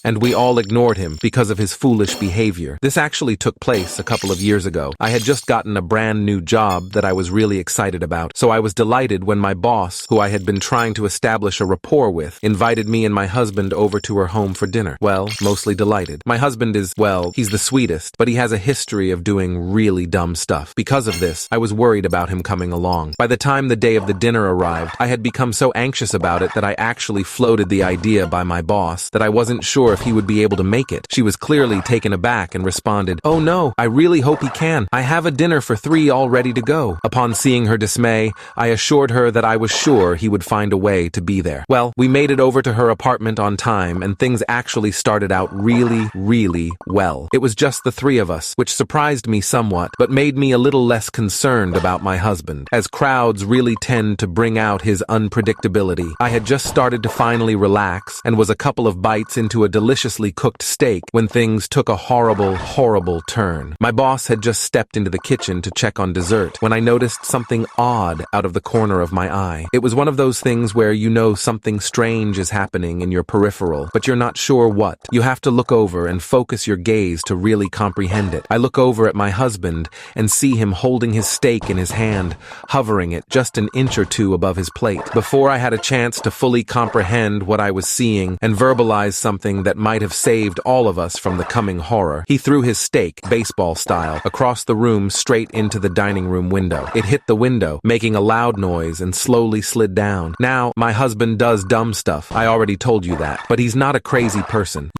and we all ignored him because of his foolish behavior. This actually took place a couple of years ago. I had just gotten a brand new job that I was really excited about, so I was delighted when my boss, who I had been trying to establish a rapport with, invited me and my husband over to her home for dinner. Well, mostly delighted. My husband is, well, he's the sweetest, but he has a history of doing really dumb stuff. Because of this, I was worried about him coming along. By the time the day of the dinner arrived, I had become so anxious about it that I actually floated the idea by my boss that I wasn't sure if he would be able to make it. She was clearly taken aback and responded, "Oh no, I really hope he can. I have a dinner for 3 all ready to go." Upon seeing her dismay, I assured her that I was sure he would find a way to be there. Well, we made it over to her apartment on time, and things actually started out really well. It was just the 3 of us, which surprised me somewhat, but made me a little less concerned about my husband, as crowds really tend to bring out his unpredictability. I had just started to finally relax, and was a couple of bites into a deliciously cooked steak when things took a horrible turn. My boss had just stepped into the kitchen to check on dessert when I noticed something odd out of the corner of my eye. It was one of those things where you know something strange is happening in your peripheral, but you're not sure what. You have to look over and focus your gaze to really comprehend it. I look over at my husband and see him holding his steak in his hand, hovering it just an inch or two above his plate. Before I had a chance to fully comprehend what I was seeing and verbalize something that might have saved all of us from the coming horror, he threw his steak, baseball style, across the room straight into the dining room window. It hit the window, making a loud noise, and slowly slid down. Now, my husband does dumb stuff. I already told you that. But he's not a crazy person.